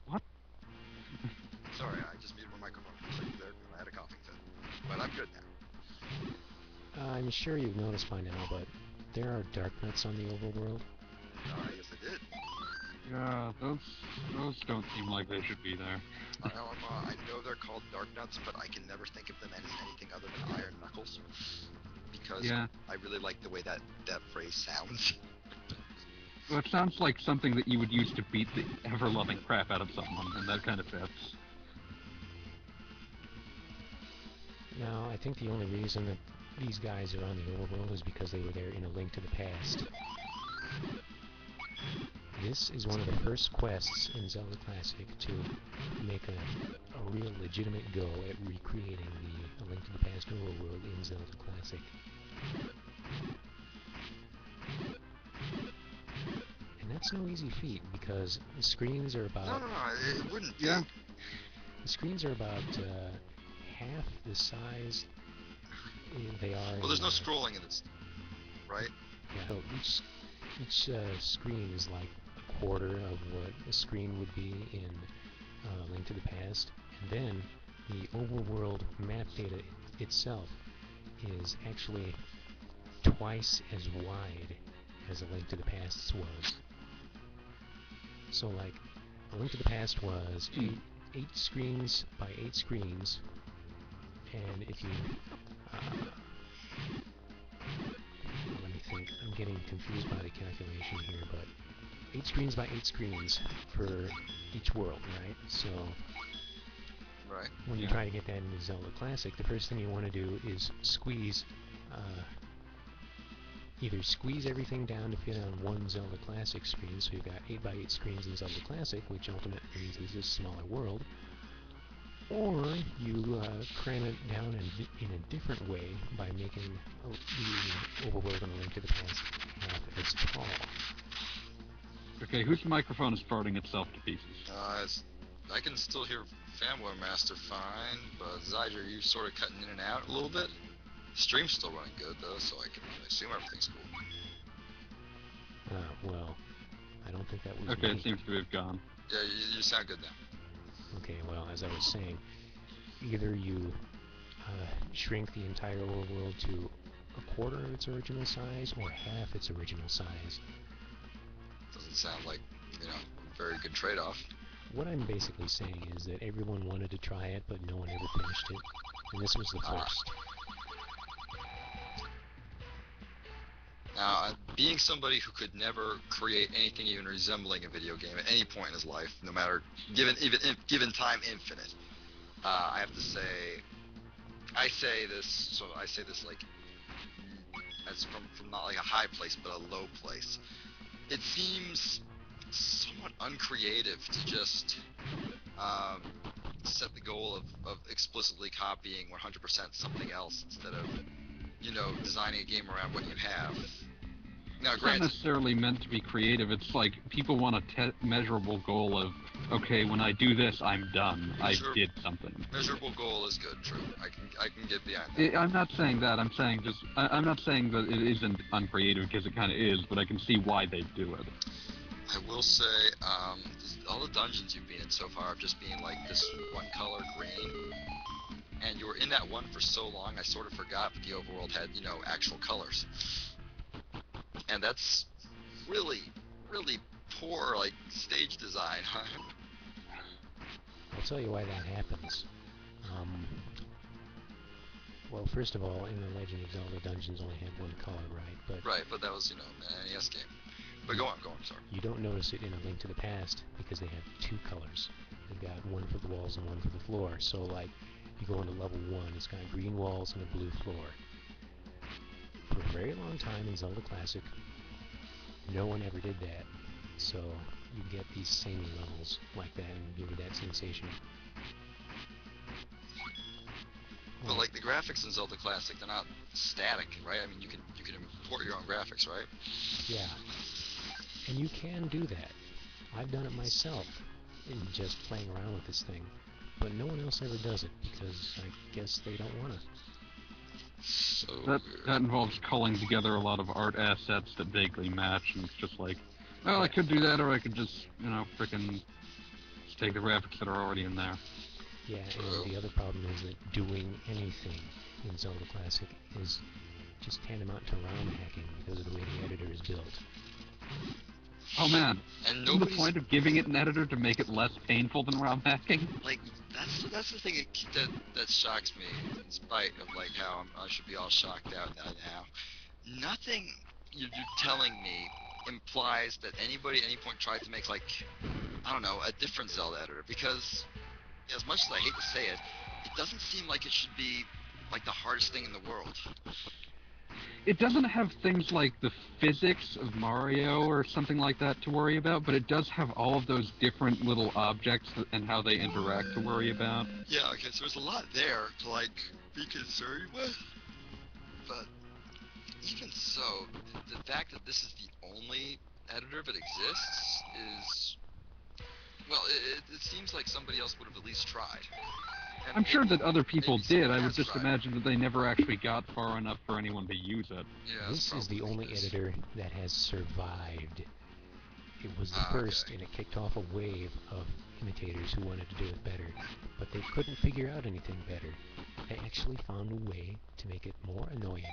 What? Sorry, I just muted my microphone for a second there, and I had a coughing fit. But I'm good now. I'm sure you've noticed by now, but there are dark nuts on the overworld. Yes, I did. Yeah, those don't seem like they should be there. I know they're called dark nuts, but I can never think of them as anything other than iron knuckles. Because Yeah. I really like the way that phrase sounds. Well, it sounds like something that you would use to beat the ever-loving crap out of someone, and that kind of fits. Now, I think the only reason that these guys are on the overworld is because they were there in A Link to the Past. This is one of the first quests in Zelda Classic to make a real legitimate go at recreating the A Link to the Past overworld in Zelda Classic. And that's no easy feat, because the screens are about... No, it wouldn't be. Yeah. The screens are about half the size they are... Well, there's no scrolling in this, right? Yeah, so each screen is like a quarter of what a screen would be in Link to the Past. And then the overworld map data itself is actually twice as wide as A Link to the Past's was. So, like, A Link to the Past was 8 screens by 8 screens, and if you... let me think, I'm getting confused by the calculation here, but 8 screens by 8 screens for each world, right? So, right. When you try to get that into Zelda Classic, the first thing you want to do is squeeze... either squeeze everything down to fit on one Zelda Classic screen, so you've got 8 by 8 screens in Zelda Classic, which ultimately means this is a smaller world, or you cram it down in a different way by making the overworld on A Link to the Past half as tall. Okay, whose microphone is farting itself to pieces? I can still hear Fanboy Master fine, but Zaidyer, you sort of cutting in and out a little bit. Stream's still running good though, so I can assume everything's cool. Well, I don't think that was Okay, me. it seems to have gone. Yeah, you sound good now. Okay, well, as I was saying, either you shrink the entire overworld to a quarter of its original size or half its original size. Doesn't sound like, a very good trade-off. What I'm basically saying is that everyone wanted to try it, but no one ever finished it, and this was the first. Now, being somebody who could never create anything even resembling a video game at any point in his life, no matter given time infinite, I have to say, I say this like as from not like a high place but a low place. It seems somewhat uncreative to just set the goal of explicitly copying 100% something else instead of designing a game around what you have. Now, it's not necessarily meant to be creative. It's like people want a measurable goal of, okay, when I do this, I'm done. I did something. Measurable goal is good, true. I can get behind that. I'm not saying that. I'm saying I'm not saying that it isn't uncreative, because it kind of is, but I can see why they do it. I will say, all the dungeons you've been in so far have just been like this one color green. And you were in that one for so long, I sort of forgot that the overworld had, actual colors. And that's really, really poor, like, stage design, huh? I'll tell you why that happens. Well, first of all, in the Legend of Zelda, dungeons only had one color, right? But that was, an NES game. But go on, sorry. You don't notice it in A Link to the Past, because they have 2 colors. They've got one for the walls and one for the floor. So, like, you go into level 1, it's got green walls and a blue floor. For a very long time in Zelda Classic, no one ever did that. So, you get these samey levels like that and give you that sensation. But like the graphics in Zelda Classic, they're not static, right? I mean, you can import your own graphics, right? Yeah, and you can do that. I've done it myself in just playing around with this thing, but no one else ever does it because I guess they don't want to. So that involves culling together a lot of art assets that vaguely match, and it's just like, Well, I could do that, or I could just, frickin' just take the graphics that are already in there. Yeah, and the other problem is that doing anything in Zelda Classic is just tantamount to ROM hacking because of the way the editor is built. Oh man, And isn't the point of giving it an editor to make it less painful than ROM hacking? Like, that's the thing that shocks me, in spite of, like, how I should be all shocked out now. Nothing you're telling me implies that anybody at any point tried to make, like, I don't know, a different Zelda editor, because as much as I hate to say it, it doesn't seem like it should be, like, the hardest thing in the world. It doesn't have things like the physics of Mario or something like that to worry about, but it does have all of those different little objects and how they interact to worry about. Yeah, okay, so there's a lot there to, like, be concerned with, but even so, the fact that this is the only editor that exists is... Well, it seems like somebody else would have at least tried. And I'm sure that other people did. I would has just tried. imagine that they never actually got far enough for anyone to use it. Yeah, This is the only editor that has survived. It was the first, okay. and it kicked off a wave of imitators who wanted to do it better, but they couldn't figure out anything better. They actually found a way to make it more annoying.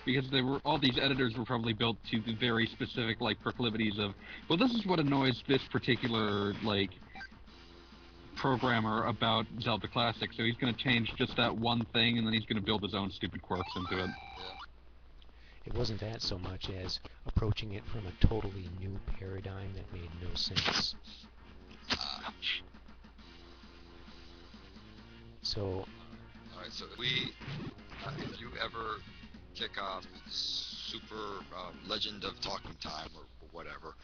Because all these editors were probably built to the very specific, like, proclivities of, well, this is what annoys this particular, like, programmer about Zelda Classic, so he's going to change just that one thing, and then he's going to build his own stupid quirks into it. It wasn't that so much as approaching it from a totally new paradigm that made no sense. So... Alright, so if you ever kick off Super Legend of Talking Time or whatever,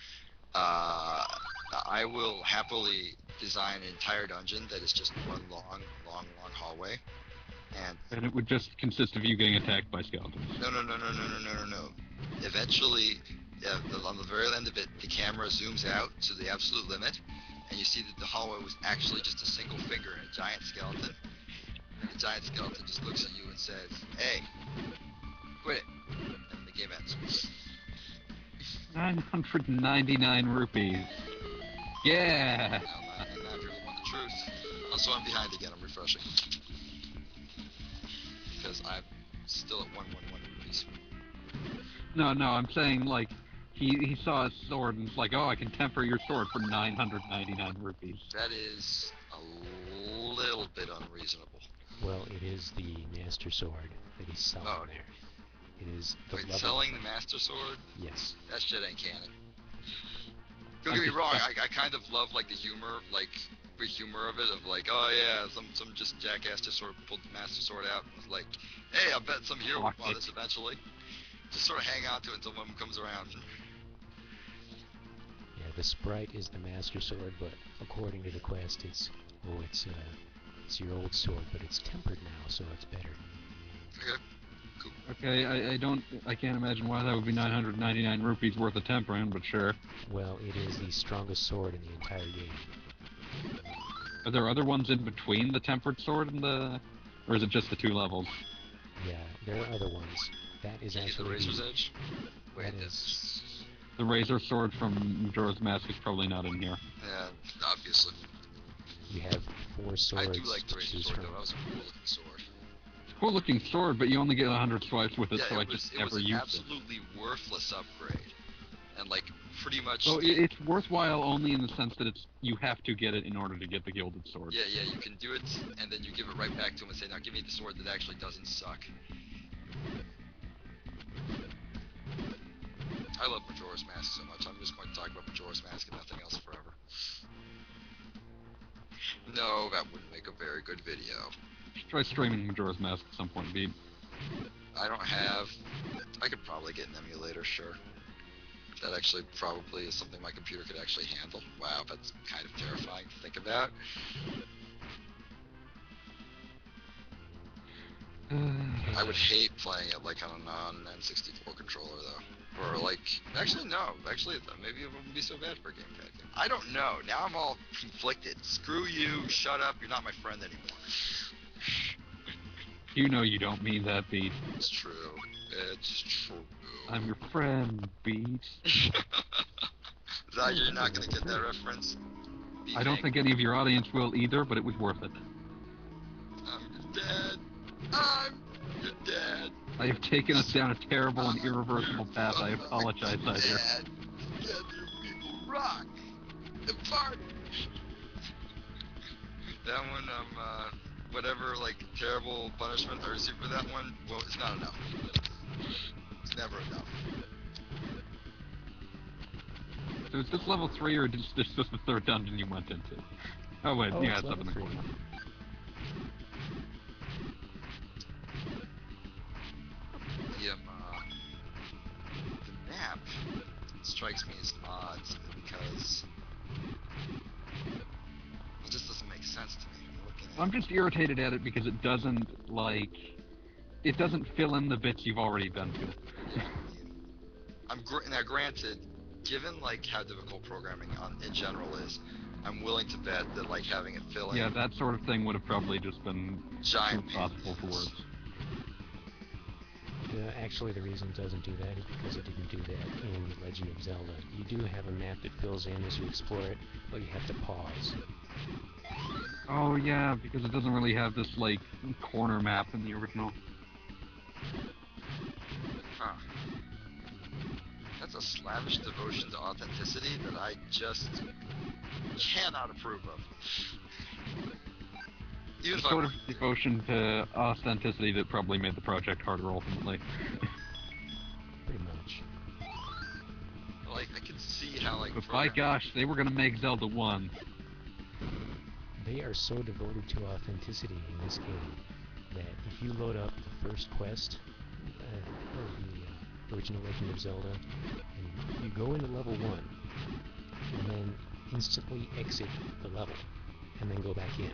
I will happily design an entire dungeon that is just one long hallway. And it would just consist of you getting attacked by skeletons. No. Eventually, on the very end of it, the camera zooms out to the absolute limit, and you see that the hallway was actually just a single finger and a giant skeleton. And the giant skeleton just looks at you and says, "Hey, quit it." And the game ends. 999 rupees. Yeah! Now if you really want the truth. Also, I'm behind again. I'm refreshing. Because I'm still at 111 rupees. No, I'm saying, like, he saw a sword and was like, oh, I can temper your sword for 999 rupees. That is a little bit unreasonable. Well, it is the Master Sword that he's selling there. It is the Wait, selling the Master Sword? Yes. That shit ain't canon. Don't get me wrong, I kind of love, like, the humor of it, of like, oh yeah, some just jackass just sort of pulled the Master Sword out and was like, hey, I bet some hero will buy this eventually. Just sort of hang on to it until one comes around. Yeah, the sprite is the Master Sword, but according to the quest, it's your old sword, but it's tempered now, so it's better. Okay, cool. Okay, I can't imagine why that would be 999 rupees worth of tempering, but sure. Well, it is the strongest sword in the entire game. Are there other ones in between the tempered sword and or is it just the 2 levels? Yeah, there are other ones. That is actually the Razor's Edge. Wait, is... The Razor Sword from Majora's Mask is probably not in here. Yeah, obviously. You have 4 swords. I do like the Razor Sword, though. That was a cool looking sword. Cool looking sword, but you only get 100 swipes with it, yeah, so I just never used it. It was an absolutely worthless upgrade. And, like, pretty much... So it's worthwhile only in the sense that you have to get it in order to get the Gilded Sword. Yeah, you can do it, and then you give it right back to him and say, now give me the sword that actually doesn't suck. I love Majora's Mask so much, I'm just going to talk about Majora's Mask and nothing else forever. No, that wouldn't make a very good video. Try streaming Majora's Mask at some point, Beat. I could probably get an emulator, sure. That actually probably is something my computer could actually handle. Wow, that's kind of terrifying to think about. I would hate playing it like on a non-N64 controller, though. Or like, actually no, maybe it wouldn't be so bad for a gamepad game. I don't know, now I'm all conflicted. Screw you, shut up, you're not my friend anymore. You know you don't mean that, Beat. It's true. It's true. I'm your friend, Beat. Zai, you're not gonna get that reference. I don't think any of your audience will either, but it was worth it. I'm your dad. I'm your dad. I have taken us down a terrible and irreversible path. I apologize, Zaidyer. Dad. Together we will rock and party. That one, whatever, like, terrible punishment I received for that one, well, it's not enough. It's never enough. So is this level 3 or is this just the third dungeon you went into? Oh wait, yeah, it's up in the corner. The map strikes me as odd because it just doesn't make sense to me. I'm just irritated at it because it doesn't fill in the bits you've already been to. Now granted, given like how difficult programming in general is, I'm willing to bet that like having it fill in. Yeah, that sort of thing would have probably just been giant impossible for words. Actually, the reason it doesn't do that is because it didn't do that in Legend of Zelda. You do have a map that fills in as you explore it, but you have to pause. Oh yeah, because it doesn't really have this like corner map in the original. Huh. That's a slavish devotion to authenticity that I just cannot approve of. Even if Sort of devotion to authenticity that probably made the project harder ultimately. Pretty much. Like, I could see how, like... But by gosh, they were gonna make Zelda 1. They are so devoted to authenticity in this game that if you load up the first quest of the original Legend of Zelda, and you go into level 1, and then instantly exit the level, and then go back in.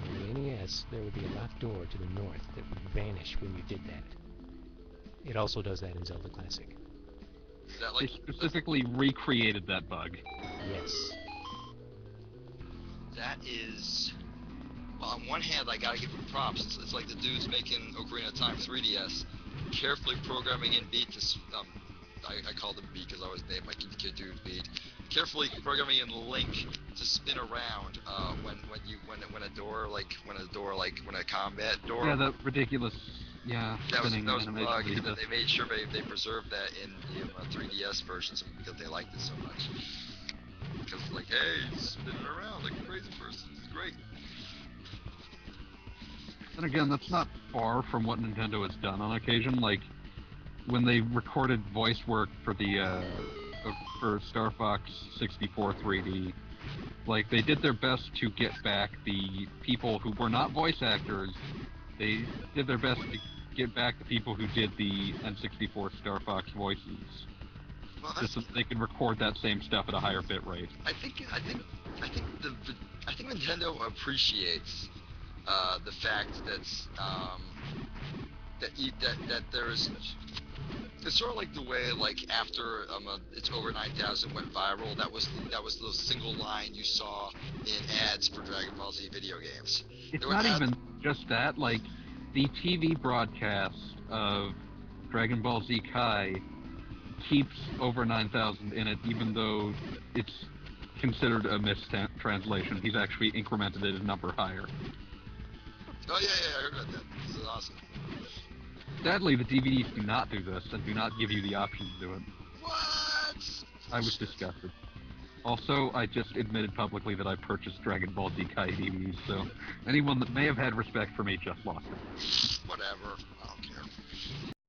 On the NES, there would be a locked door to the north that would vanish when you did that. It also does that in Zelda Classic. Is that like... They specifically recreated that bug. Yes. That is... Well, on one hand, I gotta give him props. It's like the dudes making Ocarina of Time 3DS, carefully programming in beat to... I called him Beat because I always named my kid dude Beat. Carefully programming in Link to spin around when a combat door. Yeah, that ridiculous. Yeah, that was spinning a bug, animation. and they made sure they preserved that in the 3DS version because they liked it so much. Because like, hey, he's spinning around like a crazy person. It's great. And again, that's not far from what Nintendo has done on occasion. Like when they recorded voice work for the for Star Fox 64 3D, like they did their best to get back the people who were not voice actors. They did their best to get back the people who did the N64 Star Fox voices, Well, just so they could record that same stuff at a higher bit rate. I think Nintendo appreciates the fact that there's. It's sort of like the way, like, after It's Over 9,000 went viral, that was the single line you saw in ads for Dragon Ball Z video games. It's not even just that, like, the TV broadcast of Dragon Ball Z Kai keeps Over 9,000 in it, even though it's considered a mistranslation. He's actually incremented it a number higher. Oh yeah, I heard about that. This is awesome. Sadly, the DVDs do not do this, and do not give you the option to do it. What? I was disgusted. Also, I just admitted publicly that I purchased Dragon Ball Z Kai DVDs, so anyone that may have had respect for me just lost it. Whatever.